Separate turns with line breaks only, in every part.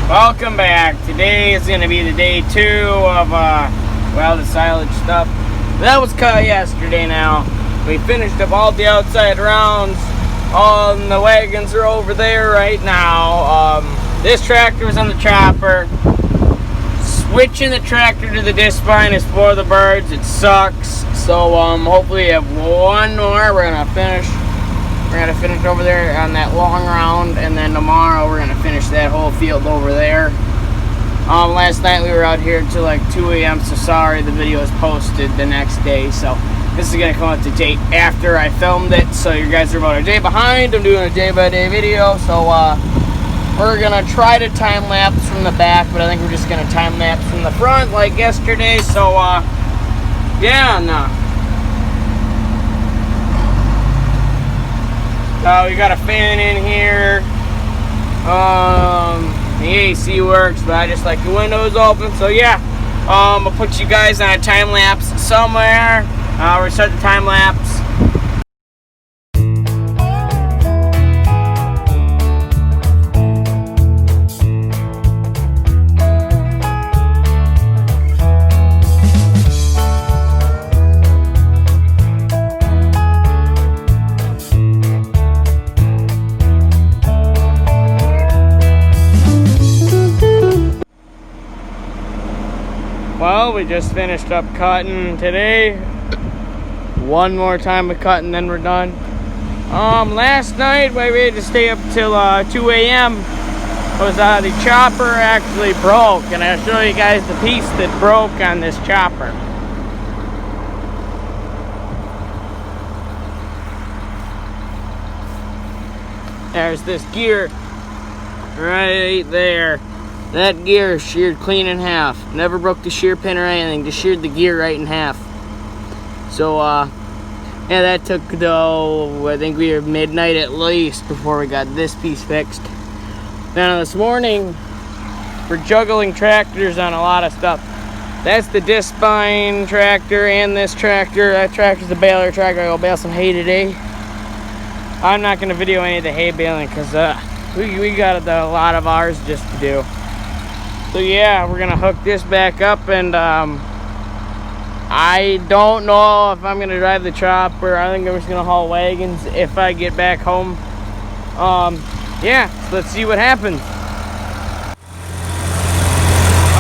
Welcome back. Today is going to be the day 2 of, the silage stuff. That was cut yesterday now. We finished up all the outside rounds. All the wagons are over there right now. This tractor was on the chopper. Switching the tractor to the disc spine is for the birds. It sucks. So, hopefully we have one more. We're going to finish. We're going to finish over there on that long round, and then tomorrow we're going to finish that whole field over there. Last night we were out here until like 2 a.m., so sorry the video was posted the next day. So this is going to come out the day after I filmed it, so you guys are about a day behind. I'm doing a day-by-day video, so we're going to try to time-lapse from the back, but I think we're just going to time-lapse from the front like yesterday. So, yeah, no. We got a fan in here. The AC works, but I just like the windows open. So yeah, I'll put you guys on a time lapse somewhere. We're starting the time lapse. Well, we just finished up cutting today. One more time of cutting, then we're done. Last night we had to stay up till 2 a.m. Was the chopper actually broke, and I'll show you guys the piece that broke on this chopper. There's this gear right there. That gear sheared clean in half. Never broke the shear pin or anything. Just sheared the gear right in half. So, yeah, that took till, I think we were midnight at least before we got this piece fixed. Now, this morning, we're juggling tractors on a lot of stuff. That's the disc spine tractor and this tractor. That tractor's the baler tractor. I'll bale some hay today. I'm not going to video any of the hay baling because we got a lot of ours just to do. So yeah, we're gonna hook this back up, and I don't know if I'm gonna drive the chopper. I think I'm just gonna haul wagons if I get back home. Yeah, so let's see what happens.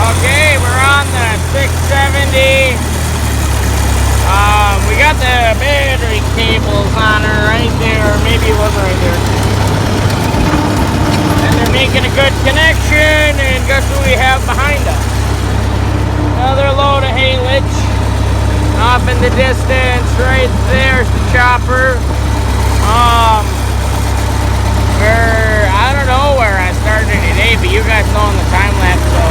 Okay, we're on the 670. We got the battery cables on her right there, or maybe it wasn't right there. And they're making a good connection, and guess what we have behind us? Another load of silage. Off in the distance, right there's the chopper. I don't know where I started today, but you guys know in the time lapse, so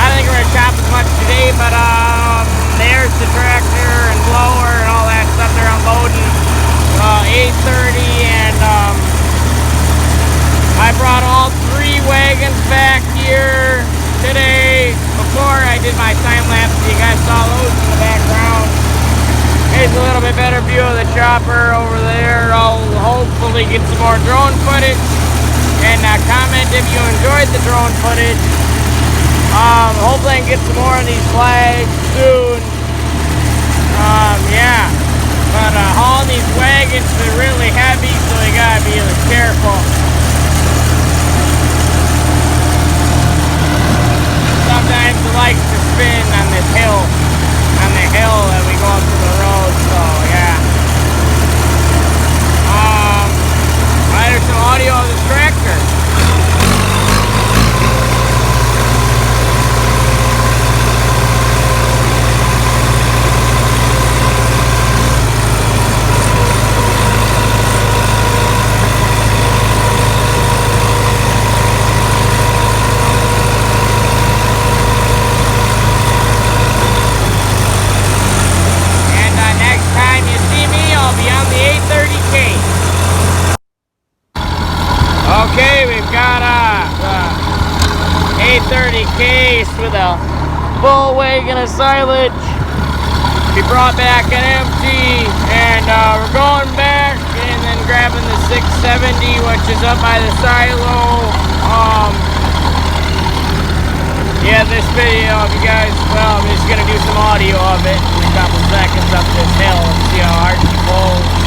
I don't think we're gonna chop as much today, but there's the tractor and blower and all that stuff. They're unloading 8:30, and I brought all 3 wagons back here today before I did my time lapse. You guys saw those in the background. Here's a little bit better view of the chopper over there. I'll hopefully get some more drone footage, and comment if you enjoyed the drone footage. Hopefully I can get some more of these flags soon. Yeah, but hauling these wagons is really heavy, so you gotta be careful. Sometimes it likes to spin on this hill, on the hill that we go up to the road, so yeah. There's some audio of this tractor. Okay, we've got a 30 case with a full wagon of silage. We brought back an empty, and we're going back and then grabbing the 670, which is up by the silo. this video, if you guys, well, I'm just gonna do some audio of it in a couple seconds up this hill and see how hard she pulls.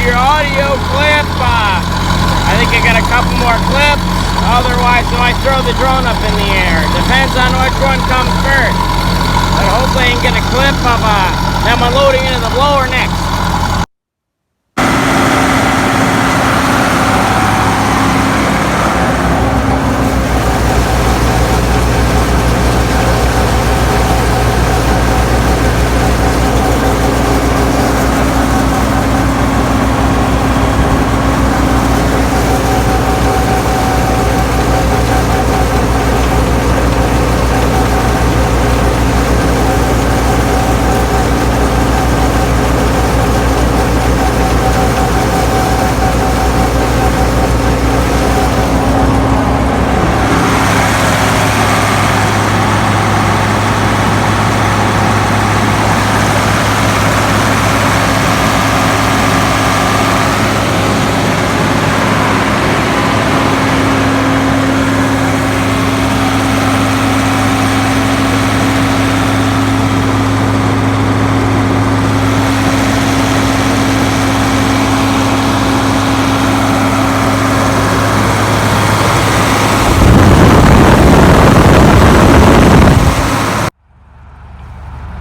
Your audio clip. I think I got a couple more clips. Otherwise, I might throw the drone up in the air. Depends on which one comes first. But hopefully, I can get a clip of them unloading into the blower next.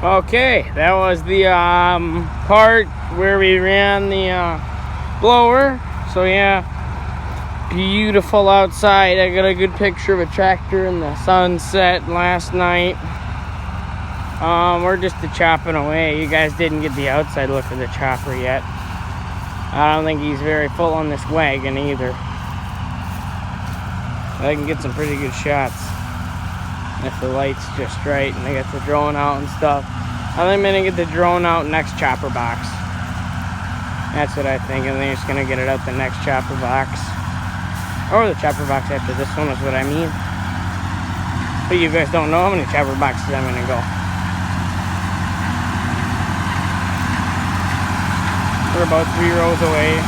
Okay, that was the part where we ran the blower. So yeah, beautiful outside. I got a good picture of a tractor in the sunset last night. We're just chopping away. You guys didn't get the outside look of the chopper yet. I don't think he's very full on this wagon either. I can get some pretty good shots if the light's just right and I get the drone out and stuff. I think I'm gonna get the drone out next chopper box. That's what I think. I think I'm just gonna get it out the next chopper box. Or the chopper box after this one is what I mean. But you guys don't know how many chopper boxes I'm gonna go. We're about 3 rows away.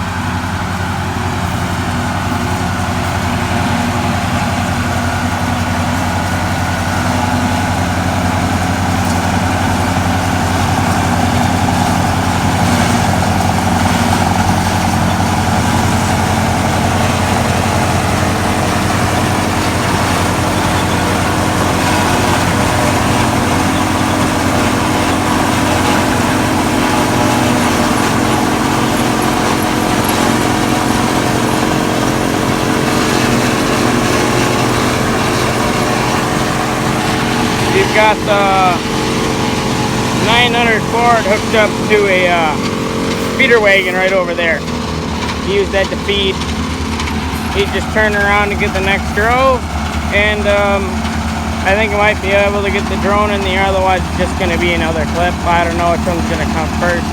We've got the 900 Ford hooked up to a feeder wagon right over there. He used that to feed. He just turned around to get the next row, and I think I might be able to get the drone in the air, otherwise it's just going to be another clip. I don't know which one's going to come first.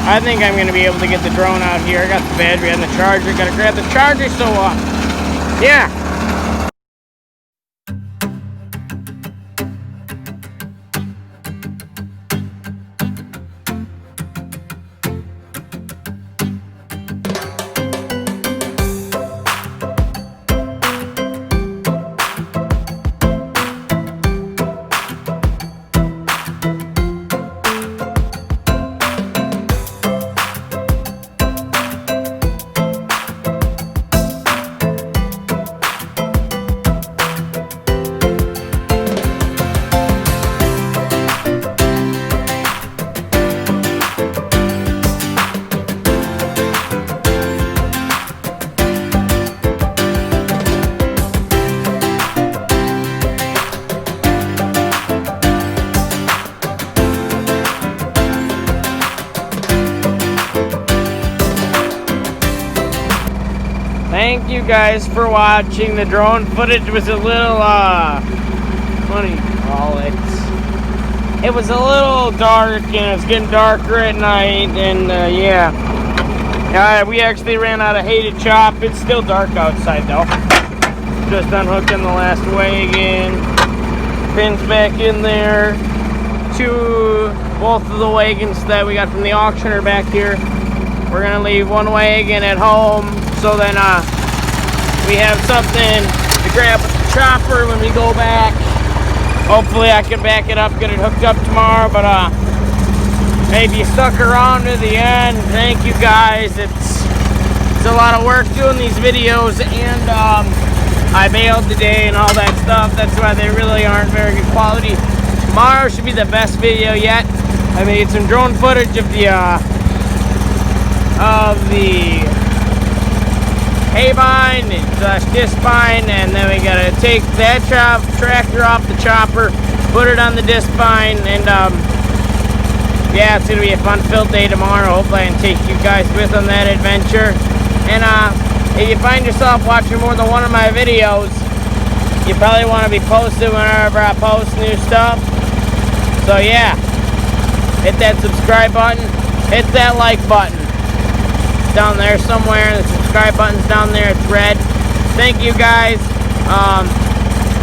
I think I'm going to be able to get the drone out here. I got the battery and the charger. Got to grab the charger, so yeah. thank you guys for watching. The drone footage was a little, what do you call it? It was a little dark, and it's getting darker at night, and yeah. We actually ran out of hay to chop. It's still dark outside though. Just unhooking the last wagon. Pins back in there. Both of the wagons that we got from the auction are back here. We're gonna leave one wagon at home, so then we have something to grab with the chopper when we go back. Hopefully I can back it up, get it hooked up tomorrow, but hey, if you stuck around to the end, thank you guys. It's a lot of work doing these videos, and I bailed today and all that stuff. That's why they really aren't very good quality. Tomorrow should be the best video yet. I made some drone footage of the hay bind and disc bind, and then we gotta take that tractor off the chopper, put it on the disc bind, and yeah, it's gonna be a fun-filled day tomorrow. Hopefully I can take you guys with on that adventure. And if you find yourself watching more than one of my videos, you probably want to be posted whenever I post new stuff. So yeah, hit that subscribe button, hit that like button. It's down there somewhere. The subscribe button's down there. It's red. Thank you guys.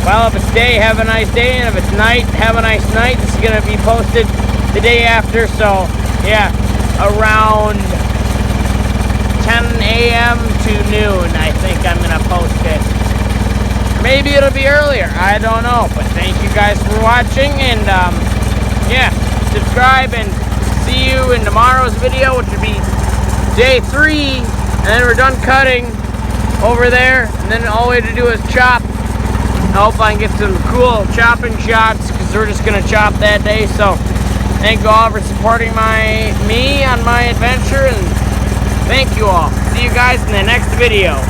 Well, if it's day, have a nice day, and if it's night, have a nice night. This is gonna be posted the day after, so yeah, around 10 a.m. to noon, I think I'm gonna post it. Maybe it'll be earlier, I don't know, but thank you guys for watching, and yeah, subscribe, and see you in tomorrow's video, which will be day 3, and then we're done cutting over there, and then all we have to do is chop. I hope I can get some cool chopping shots, because we're just gonna chop that day. So thank you all for supporting me on my adventure, and thank you all. See you guys in the next video.